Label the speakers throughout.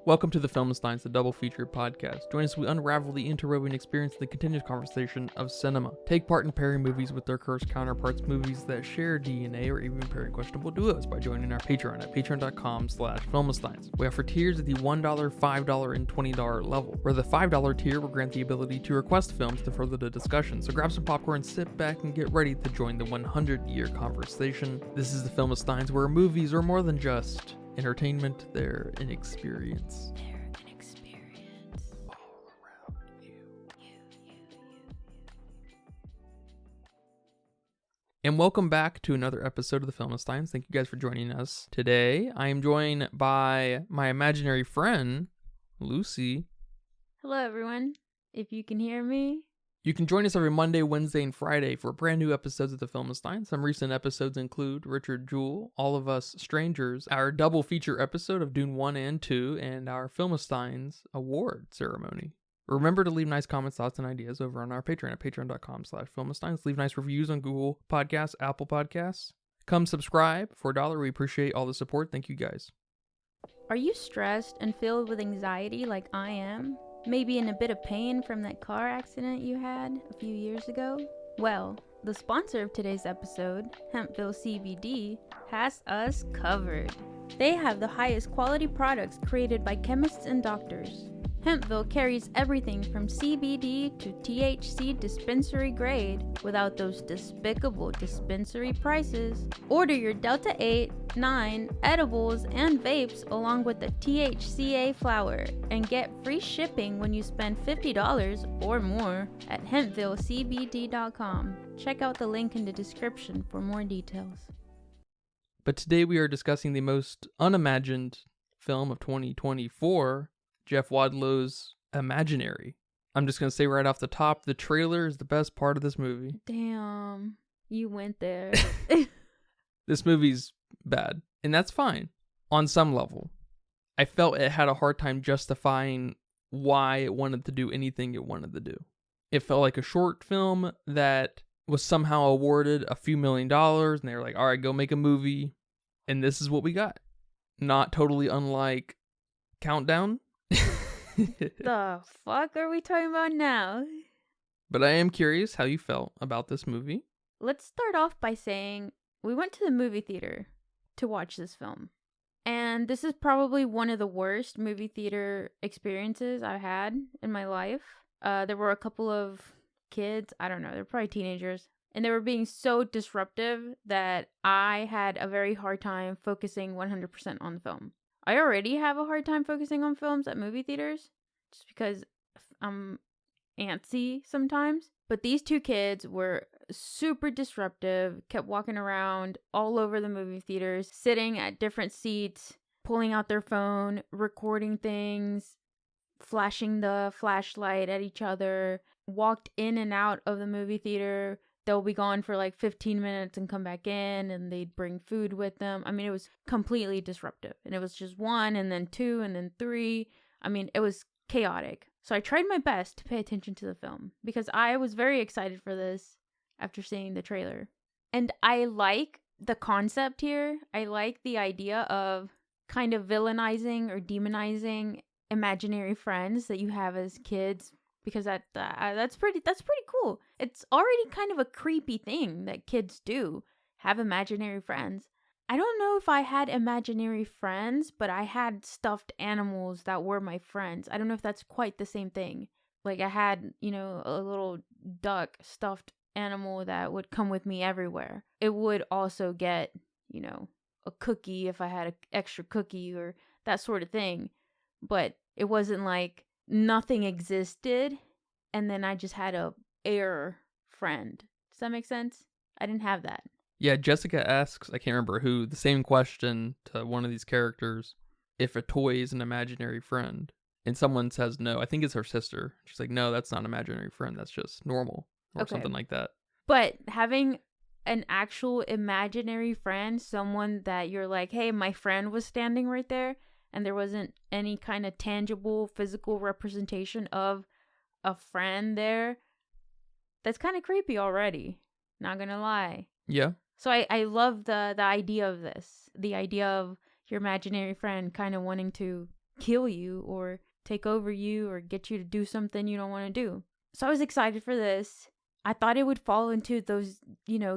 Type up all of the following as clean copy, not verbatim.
Speaker 1: Welcome to the Filmsteins, the double feature podcast. Join us as we unravel the interwoven experience and the continuous conversation of cinema. Take part in pairing movies with their cursed counterparts, movies that share DNA, or even pairing questionable duos by joining our Patreon at patreon.com/Filmsteins. We offer tiers at the $1, $5, and $20 level, where the $5 tier will grant the ability to request films to further the discussion. So grab some popcorn, sit back, and get ready to join the 100-year conversation. This is the Filmsteins, where movies are more than just entertainment, they're an experience. All around you. And welcome back to another episode of the Filmsteins. Thank you guys for joining us. Today, I am joined by my imaginary friend, Lucy.
Speaker 2: Hello, everyone. If you can hear me.
Speaker 1: You can join us every Monday, Wednesday, and Friday for brand new episodes of the Filmstein. Some recent episodes include Richard Jewell, All of Us Strangers, our double feature episode of Dune 1 and 2, and our Filmsteins award ceremony. Remember to leave nice comments, thoughts, and ideas over on our Patreon at patreon.com/Filmsteins. Leave nice reviews on Google Podcasts, Apple Podcasts. Come subscribe for $1. We appreciate all the support. Thank you guys.
Speaker 2: Are you stressed and filled with anxiety like I am? Maybe in a bit of pain from that car accident you had a few years ago? Well, the sponsor of today's episode, Hempville CBD, has us covered. They have the highest quality products created by chemists and doctors. Hempville carries everything from CBD to THC dispensary grade without those despicable dispensary prices. Order your Delta 8, 9 edibles and vapes along with the THCA flower and get free shipping when you spend $50 or more at hempvillecbd.com. Check out the link in the description for more details.
Speaker 1: But today we are discussing the most unimagined film of 2024, Jeff Wadlow's Imaginary. I'm just going to say right off the top, the trailer is the best part of this movie.
Speaker 2: Damn, you went there.
Speaker 1: This movie's bad, and that's fine on some level. I felt it had a hard time justifying why it wanted to do anything it wanted to do. It felt like a short film that was somehow awarded a few $1 million, and they were like, all right, go make a movie, and this is what we got. Not totally unlike Countdown.
Speaker 2: The fuck are we talking about now?
Speaker 1: But I am curious how you felt about this movie.
Speaker 2: Let's start off by saying we went to the movie theater to watch this film. And this is probably one of the worst movie theater experiences I've had in my life. There were a couple of kids, I don't know, they're probably teenagers, and they were being so disruptive that I had a very hard time focusing 100% on the film. I already have a hard time focusing on films at movie theaters just because I'm antsy sometimes. But these two kids were super disruptive, kept walking around all over the movie theaters, sitting at different seats, pulling out their phone, recording things, flashing the flashlight at each other, walked in and out of the movie theater. They'll be gone for like 15 minutes and come back in, and they'd bring food with them. I mean, it was completely disruptive. And it was just 1 and then 2 and then 3. I mean, it was chaotic. So I tried my best to pay attention to the film because I was very excited for this after seeing the trailer. And I like the concept here. I like the idea of kind of villainizing or demonizing imaginary friends that you have as kids, because that's pretty cool. It's already kind of a creepy thing that kids do, have imaginary friends. I don't know if I had imaginary friends, but I had stuffed animals that were my friends. I don't know if that's quite the same thing. Like I had, a little duck stuffed animal that would come with me everywhere. It would also get, a cookie if I had an extra cookie or that sort of thing. But it wasn't like nothing existed and then I just had a air friend. Does that make sense? I didn't have that.
Speaker 1: Yeah, Jessica asks, I can't remember who, the same question to one of these characters, if a toy is an imaginary friend. And someone says no. I think it's her sister. She's like, no, that's not an imaginary friend. That's just normal or something like that.
Speaker 2: But having an actual imaginary friend, someone that you're like, hey, my friend was standing right there, and there wasn't any kind of tangible physical representation of a friend there, that's kind of creepy already. Not gonna lie.
Speaker 1: Yeah.
Speaker 2: So I love the idea of this. The idea of your imaginary friend kind of wanting to kill you or take over you or get you to do something you don't want to do. So I was excited for this. I thought it would fall into those,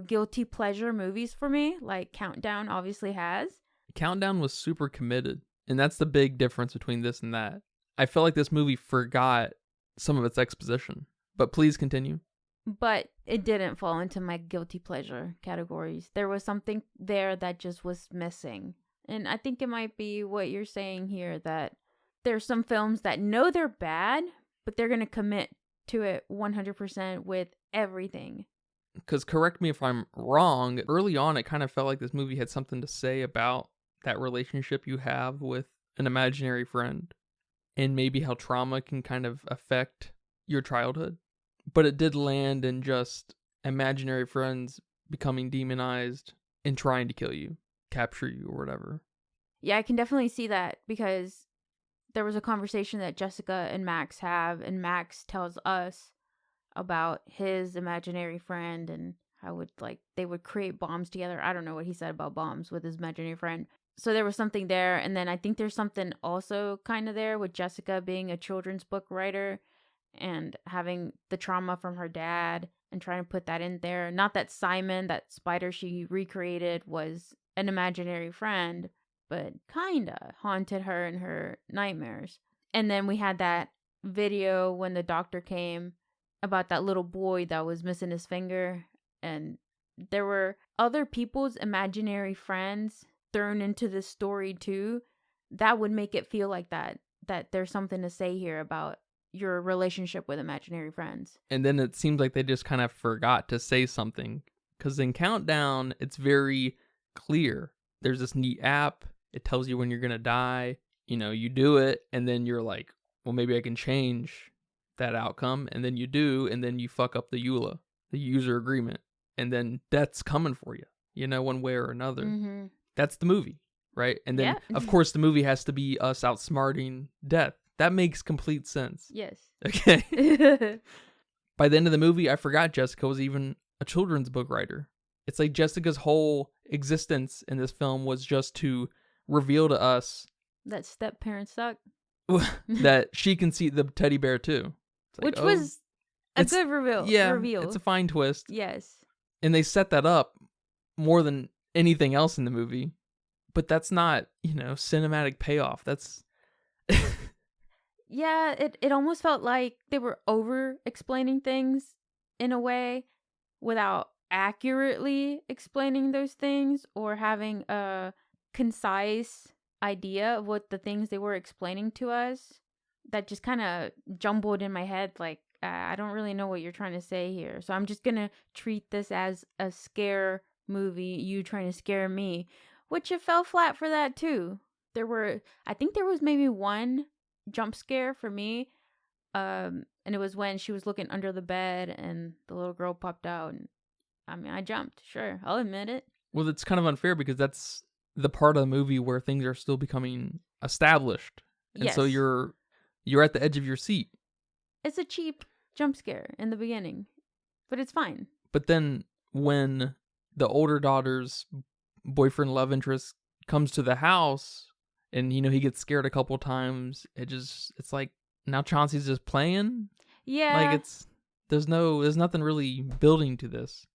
Speaker 2: guilty pleasure movies for me, like Countdown obviously has.
Speaker 1: Countdown was super committed, and that's the big difference between this and that. I felt like this movie forgot some of its exposition, but please continue.
Speaker 2: But it didn't fall into my guilty pleasure categories. There was something there that just was missing. And I think it might be what you're saying here, that there's some films that know they're bad, but they're going to commit to it 100% with everything.
Speaker 1: Because correct me if I'm wrong, early on it kind of felt like this movie had something to say about that relationship you have with an imaginary friend, and maybe how trauma can kind of affect your childhood. But it did land in just imaginary friends becoming demonized and trying to kill you, capture you, or whatever.
Speaker 2: Yeah, I can definitely see that, because there was a conversation that Jessica and Max have, and Max tells us about his imaginary friend and how they would create bombs together. I don't know what he said about bombs with his imaginary friend. So there was something there. And then I think there's something also kind of there with Jessica being a children's book writer and having the trauma from her dad and trying to put that in there. Not that Simon, that spider she recreated, was an imaginary friend, but kind of haunted her in her nightmares. And then we had that video when the doctor came about that little boy that was missing his finger. And there were other people's imaginary friends thrown into this story too. That would make it feel like that there's something to say here about your relationship with imaginary friends.
Speaker 1: And then it seems like they just kind of forgot to say something. Because in Countdown, it's very clear. There's this neat app. It tells you when you're going to die. You do it, and then you're like, well, maybe I can change that outcome. And then you do, and then you fuck up the EULA, the user agreement. And then death's coming for you, one way or another.
Speaker 2: Mm-hmm.
Speaker 1: That's the movie, right? And then, of course, the movie has to be us outsmarting death. That makes complete sense.
Speaker 2: Yes.
Speaker 1: Okay. By the end of the movie, I forgot Jessica was even a children's book writer. It's like Jessica's whole existence in this film was just to reveal to us
Speaker 2: that step parents suck.
Speaker 1: that she can see the teddy bear too.
Speaker 2: Which was a good reveal.
Speaker 1: Yeah, it's a fine twist.
Speaker 2: Yes.
Speaker 1: And they set that up more than anything else in the movie. But that's not, cinematic payoff. That's...
Speaker 2: Yeah, it almost felt like they were over-explaining things in a way without accurately explaining those things or having a concise idea of what the things they were explaining to us. That just kind of jumbled in my head, like, I don't really know what you're trying to say here. So I'm just going to treat this as a scare movie, you trying to scare me, which it fell flat for that too. I think there was maybe one jump scare for me, and it was when she was looking under the bed and the little girl popped out, and I jumped. Sure, I'll admit it.
Speaker 1: Well, it's kind of unfair because that's the part of the movie where things are still becoming established, and
Speaker 2: yes.
Speaker 1: So you're at the edge of your seat.
Speaker 2: It's a cheap jump scare in the beginning, but it's fine.
Speaker 1: But then when the older daughter's boyfriend love interest comes to the house and he gets scared a couple times, it's like now Chauncey's just playing.
Speaker 2: Yeah,
Speaker 1: like there's nothing really building to this.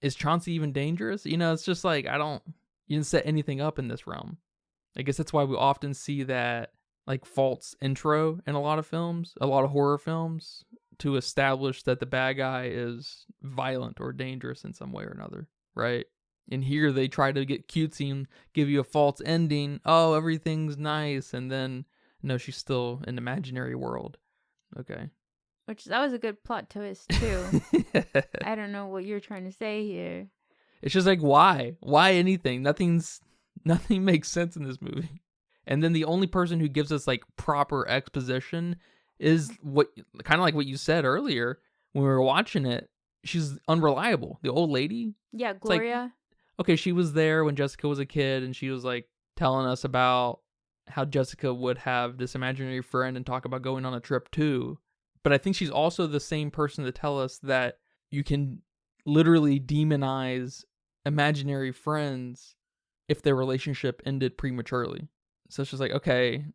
Speaker 1: Is Chauncey even dangerous? It's just like you didn't set anything up in this realm. I guess that's why we often see that like false intro in a lot of films, a lot of horror films, to establish that the bad guy is violent or dangerous in some way or another, right? And here they try to get cutesy and give you a false ending. Oh, everything's nice. And then, no, she's still in an imaginary world. Okay.
Speaker 2: That was a good plot twist, too. I don't know what you're trying to say here.
Speaker 1: It's just like, why? Why anything? Nothing makes sense in this movie. And then the only person who gives us, like, proper exposition is kind of like what you said earlier when we were watching it. She's unreliable. The old lady.
Speaker 2: Yeah, Gloria.
Speaker 1: Like, okay, she was there when Jessica was a kid, and she was like telling us about how Jessica would have this imaginary friend and talk about going on a trip too. But I think she's also the same person to tell us that you can literally demonize imaginary friends if their relationship ended prematurely. So it's just like, okay,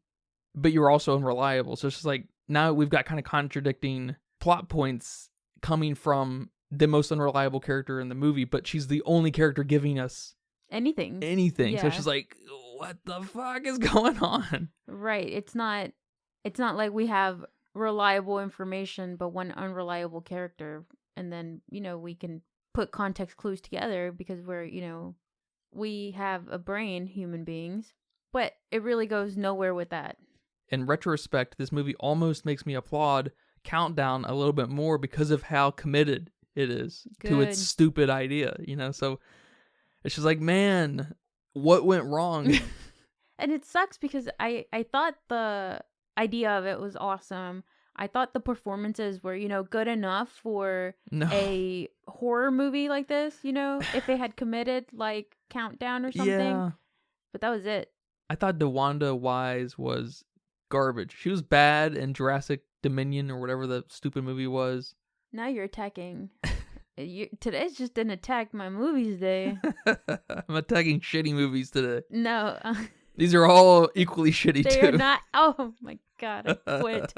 Speaker 1: but you're also unreliable. So it's just like, now we've got kind of contradicting plot points coming from the most unreliable character in the movie, but she's the only character giving us
Speaker 2: anything.
Speaker 1: So
Speaker 2: Yeah.
Speaker 1: it's just like, what the fuck is going on?
Speaker 2: Right. It's not like we have reliable information but one unreliable character, and then, we can put context clues together because we have a brain, human beings, but it really goes nowhere with that.
Speaker 1: In retrospect, this movie almost makes me applaud Countdown a little bit more because of how committed it is to its stupid idea, so it's just like, man, what went wrong?
Speaker 2: And it sucks because I thought the idea of it was awesome. I thought the performances were, good enough for a horror movie like this, if they had committed like Countdown or something.
Speaker 1: Yeah.
Speaker 2: But that was it.
Speaker 1: I thought DeWanda Wise was garbage. She was bad in Jurassic Dominion or whatever the stupid movie was.
Speaker 2: Now you're attacking. Today's just an attack my movies day.
Speaker 1: I'm attacking shitty movies today.
Speaker 2: No.
Speaker 1: These are all equally shitty too.
Speaker 2: They're not. Oh my god, I quit.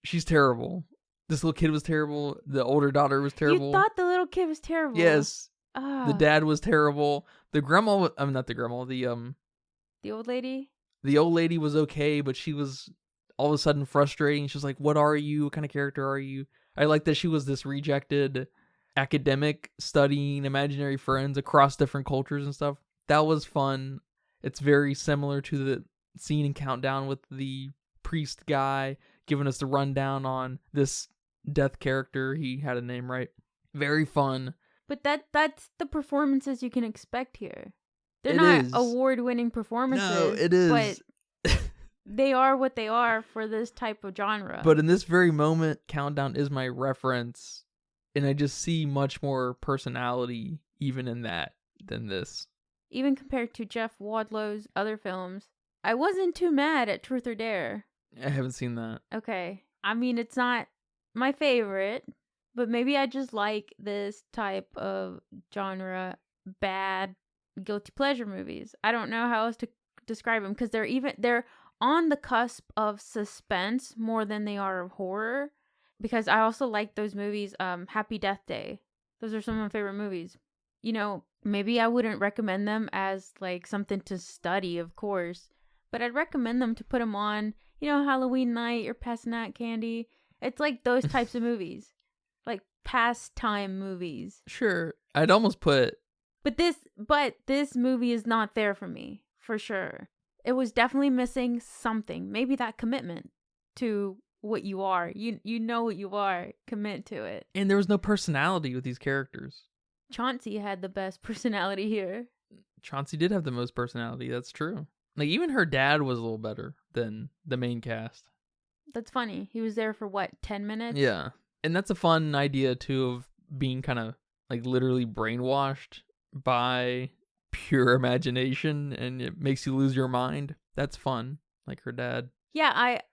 Speaker 1: She's terrible. This little kid was terrible. The older daughter was terrible.
Speaker 2: You thought the little kid was terrible.
Speaker 1: Yes. The dad was terrible. The grandma, not the grandma, the
Speaker 2: old lady?
Speaker 1: The old lady was okay, but she was all of a sudden frustrating. She was like, what are you? What kind of character are you? I like that she was this rejected academic studying imaginary friends across different cultures and stuff. That was fun. It's very similar to the scene in Countdown with the priest guy giving us the rundown on this death character. He had a name, right? Very fun.
Speaker 2: But that's the performances you can expect here. They're not award-winning performances.
Speaker 1: No, it is.
Speaker 2: But they are what they are for this type of genre.
Speaker 1: But in this very moment, Countdown is my reference, and I just see much more personality even in that than this.
Speaker 2: Even compared to Jeff Wadlow's other films, I wasn't too mad at Truth or Dare.
Speaker 1: I haven't seen that.
Speaker 2: Okay. I mean, it's not my favorite, but maybe I just like this type of genre, bad, guilty pleasure movies. I don't know how else to describe them because they're on the cusp of suspense more than they are of horror. Because I also like those movies, Happy Death Day. Those are some of my favorite movies. Maybe I wouldn't recommend them as like something to study, of course, but I'd recommend them to put them on, Halloween night, you're passing out candy. It's like those types of movies, like pastime movies.
Speaker 1: Sure, I'd almost put.
Speaker 2: But this movie is not there for me, for sure. It was definitely missing something. Maybe that commitment to what you are. You know what you are. Commit to it.
Speaker 1: And there was no personality with these characters.
Speaker 2: Chauncey had the best personality here.
Speaker 1: Chauncey did have the most personality. That's true. Like, even her dad was a little better than the main cast.
Speaker 2: That's funny. He was there for, 10 minutes?
Speaker 1: Yeah. And that's a fun idea, too, of being kind of, like, literally brainwashed by pure imagination, and it makes you lose your mind. That's fun, like her dad.
Speaker 2: Yeah,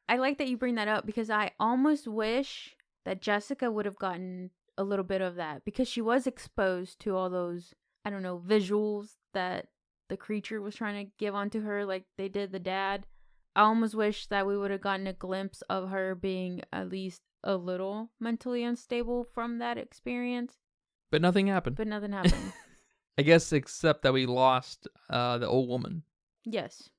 Speaker 2: I like that you bring that up, because I almost wish that Jessica would have gotten a little bit of that, because she was exposed to all those, I don't know, visuals that the creature was trying to give onto her, like they did the dad. I almost wish that we would have gotten a glimpse of her being at least a little mentally unstable from that experience.
Speaker 1: But nothing happened. I guess except that we lost the old woman.
Speaker 2: Yes.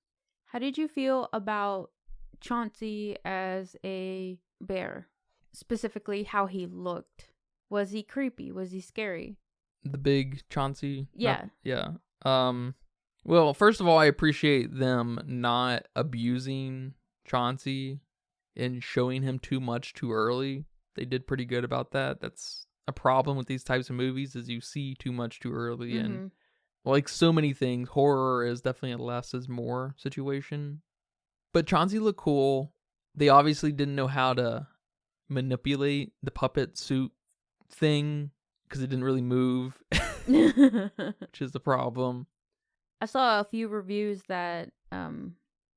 Speaker 2: How did you feel about Chauncey as a bear? Specifically, how he looked. Was he creepy? Was he scary?
Speaker 1: The big Chauncey?
Speaker 2: Yeah.
Speaker 1: Yeah. Well, first of all, I appreciate them not abusing Chauncey and showing him too much too early. They did pretty good about that. That's a problem with these types of movies, is you see too much too early. Mm-hmm. And like so many things, horror is definitely a less is more situation. But Chauncey looked cool. They obviously didn't know how to manipulate the puppet suit thing because it didn't really move, which is the problem.
Speaker 2: I saw a few reviews that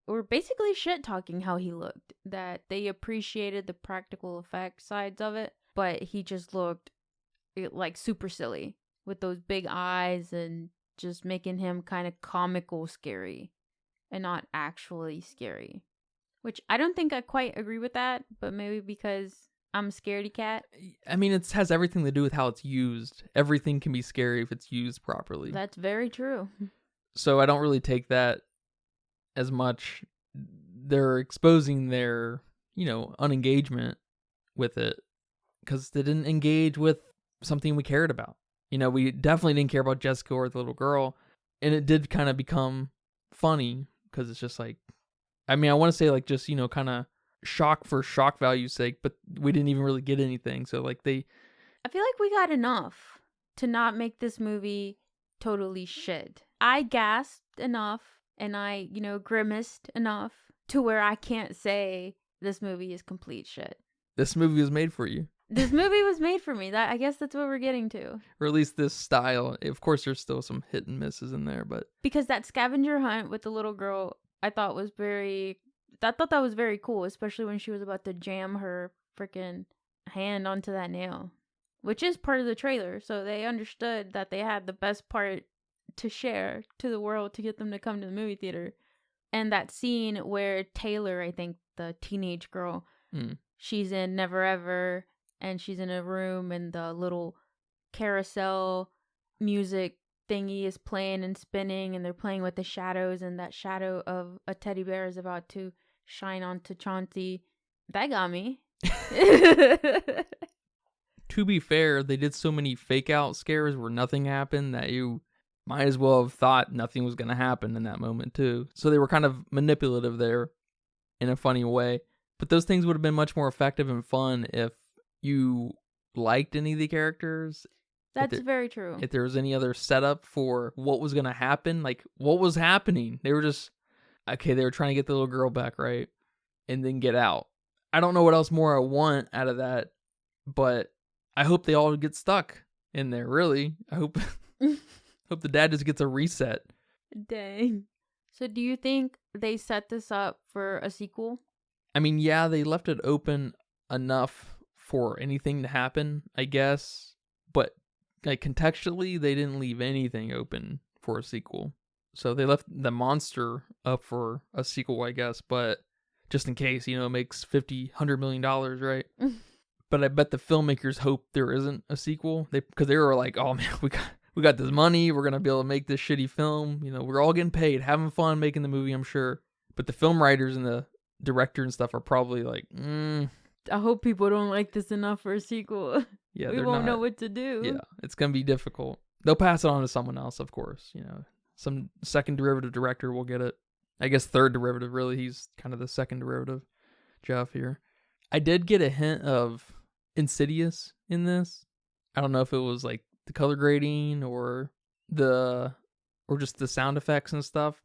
Speaker 2: were basically shit talking how he looked, that they appreciated the practical effect sides of it, but he just looked like super silly with those big eyes and just making him kind of comical scary and not actually scary. Which I don't think I quite agree with that, but maybe because I'm a scaredy cat.
Speaker 1: I mean, it has everything to do with how it's used. Everything can be scary if it's used properly.
Speaker 2: That's very true.
Speaker 1: So I don't really take that as much. They're exposing their, unengagement with it because they didn't engage with something we cared about. We definitely didn't care about Jessica or the little girl, and it did kind of become funny because it's just like, I mean, I want to say like just, kind of shock for shock value's sake, but we didn't even really get anything. So like
Speaker 2: I feel like we got enough to not make this movie totally shit. I gasped enough and I, grimaced enough to where I can't say this movie is complete shit.
Speaker 1: This movie was made for you.
Speaker 2: This movie was made for me. I guess that's what we're getting to.
Speaker 1: Or at least this style. Of course, there's still some hit and misses in there, but
Speaker 2: because that scavenger hunt with the little girl, I thought that was very cool, especially when she was about to jam her freaking hand onto that nail, which is part of the trailer. So they understood that they had the best part to share to the world to get them to come to the movie theater. And that scene where Taylor, I think the teenage girl, she's in Never Ever, and she's in a room and the little carousel music thingy is playing and spinning and they're playing with the shadows, and that shadow of a teddy bear is about to shine onto Chauncey. That got me.
Speaker 1: To be fair, they did so many fake out scares where nothing happened that you might as well have thought nothing was going to happen in that moment too. So they were kind of manipulative there in a funny way. But those things would have been much more effective and fun if you liked any of the characters.
Speaker 2: That's very true.
Speaker 1: If there was any other setup for what was going to happen, like what was happening. They were just, okay, they were trying to get the little girl back, right? And then get out. I don't know what else more I want out of that, but I hope they all get stuck in there, really. I hope hope the dad just gets a reset.
Speaker 2: Dang. So do you think they set this up for a sequel?
Speaker 1: I mean, yeah, they left it open enough for anything to happen, I guess. But like contextually, they didn't leave anything open for a sequel. So they left the monster up for a sequel, I guess. But just in case, it makes $100 million, right? But I bet the filmmakers hope there isn't a sequel. Because they were like, oh man, we got this money. We're going to be able to make this shitty film. We're all getting paid, having fun making the movie, I'm sure. But the film writers and the director and stuff are probably like,
Speaker 2: I hope people don't like this enough for a sequel.
Speaker 1: Yeah,
Speaker 2: we won't know what to do.
Speaker 1: Yeah, it's going to be difficult. They'll pass it on to someone else, of course. Some second derivative director will get it. I guess third derivative, really. He's kind of the second derivative, Jeff here. I did get a hint of Insidious in this. I don't know if it was like the color grading or just the sound effects and stuff.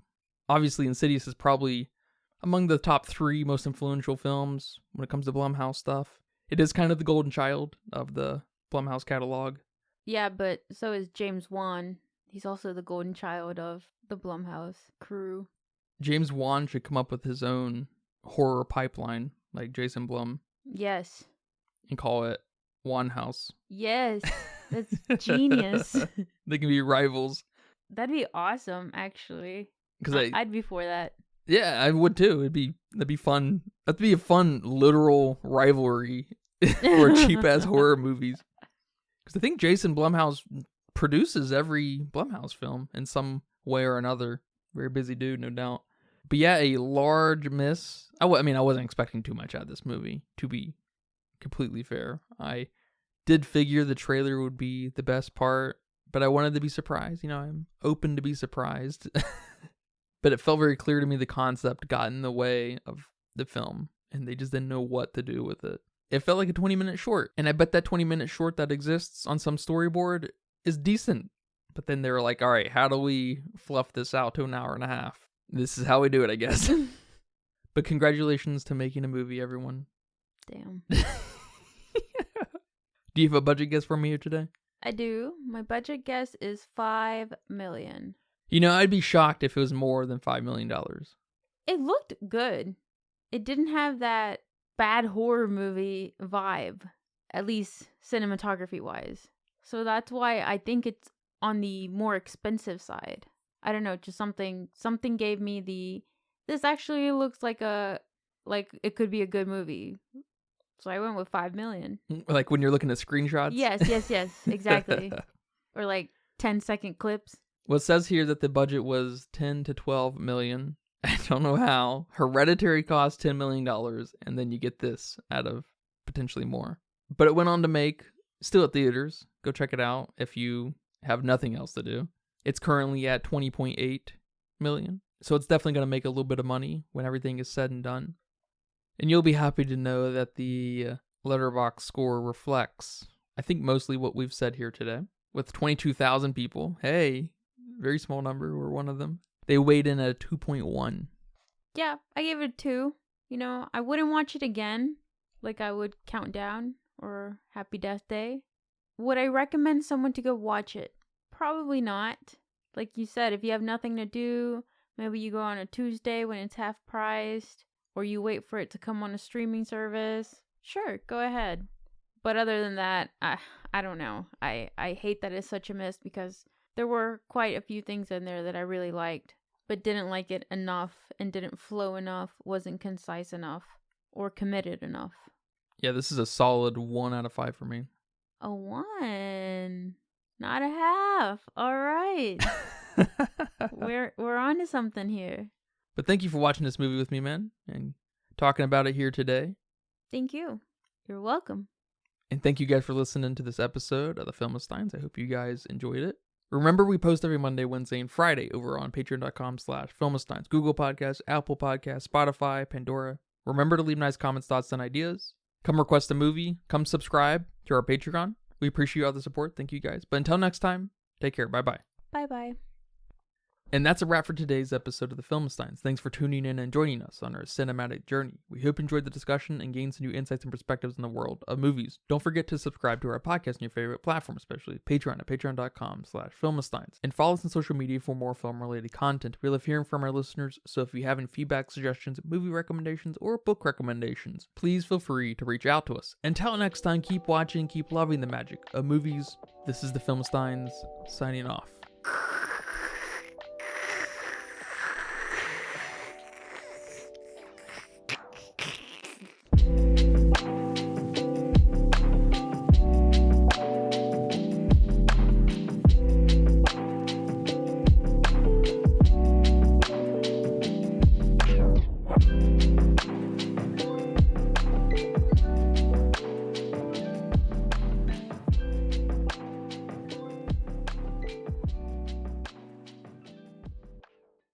Speaker 1: Obviously, Insidious is probably among the top 3 most influential films when it comes to Blumhouse stuff. It is kind of the golden child of the Blumhouse catalog.
Speaker 2: Yeah, but so is James Wan. He's also the golden child of the Blumhouse crew.
Speaker 1: James Wan should come up with his own horror pipeline, like Jason Blum.
Speaker 2: Yes. And
Speaker 1: call it Wanhouse.
Speaker 2: Yes. That's genius.
Speaker 1: They can be rivals.
Speaker 2: That'd be awesome, actually. Because I'd be for that.
Speaker 1: Yeah, I would too. That'd be fun. That'd be a fun literal rivalry for cheap ass horror movies. Because I think Jason Blumhouse produces every Blumhouse film in some way or another. Very busy dude, no doubt. But yeah, a large miss. I wasn't expecting too much out of this movie, to be completely fair. I did figure the trailer would be the best part, but I wanted to be surprised. I'm open to be surprised. But it felt very clear to me the concept got in the way of the film, and they just didn't know what to do with it. It felt like a 20-minute short, and I bet that 20-minute short that exists on some storyboard is decent. But then they were like, all right, how do we fluff this out to an hour and a half? This is how we do it, I guess. But congratulations to making a movie, everyone.
Speaker 2: Damn.
Speaker 1: Do you have a budget guess for me here today?
Speaker 2: I do. My budget guess is $5 million.
Speaker 1: I'd be shocked if it was more than $5 million.
Speaker 2: It looked good. It didn't have that bad horror movie vibe, at least cinematography-wise. So that's why I think it's on the more expensive side. I don't know, just something gave me this actually looks like a like it could be a good movie. So I went with 5 million.
Speaker 1: Like when you're looking at screenshots?
Speaker 2: Yes, exactly. Or like 10-second clips.
Speaker 1: Well, it says here that the budget was 10 to 12 million. I don't know how. Hereditary cost $10 million, and then you get this out of potentially more. But it went on to make, still at theaters, go check it out if you have nothing else to do. It's currently at 20.8 million. So it's definitely going to make a little bit of money when everything is said and done. And you'll be happy to know that the Letterboxd score reflects, I think, mostly what we've said here today. With 22,000 people, hey, very small number, we're one of them. They weighed in at a 2.1.
Speaker 2: Yeah, I gave it a 2. You know, I wouldn't watch it again, like I would Countdown or Happy Death Day. Would I recommend someone to go watch it? Probably not. Like you said, if you have nothing to do, maybe you go on a Tuesday when it's half priced, or you wait for it to come on a streaming service. Sure, go ahead. But other than that, I don't know. I hate that it's such a miss because there were quite a few things in there that I really liked, but didn't like it enough and didn't flow enough, wasn't concise enough, or committed enough.
Speaker 1: Yeah, this is a solid 1 out of 5 for me.
Speaker 2: A 1, not a half. All right. We're on to something here.
Speaker 1: But thank you for watching this movie with me, man, and talking about it here today.
Speaker 2: Thank you. You're welcome.
Speaker 1: And thank you guys for listening to this episode of the Filmistines. I hope you guys enjoyed it. Remember, we post every Monday, Wednesday, and Friday over on patreon.com/Filmistines, Google Podcasts, Apple Podcasts, Spotify, Pandora. Remember to leave nice comments, thoughts, and ideas. Come request a movie. Come subscribe to our Patreon. We appreciate all the support. Thank you guys. But until next time, take care. Bye-bye.
Speaker 2: Bye-bye.
Speaker 1: And that's a wrap for today's episode of the Filmistines. Thanks for tuning in and joining us on our cinematic journey. We hope you enjoyed the discussion and gained some new insights and perspectives in the world of movies. Don't forget to subscribe to our podcast on your favorite platform, especially Patreon at patreon.com/Filmistines. And follow us on social media for more film-related content. We love hearing from our listeners, so if you have any feedback, suggestions, movie recommendations, or book recommendations, please feel free to reach out to us. Until next time, keep watching, keep loving the magic of movies. This is the Filmistines, signing off.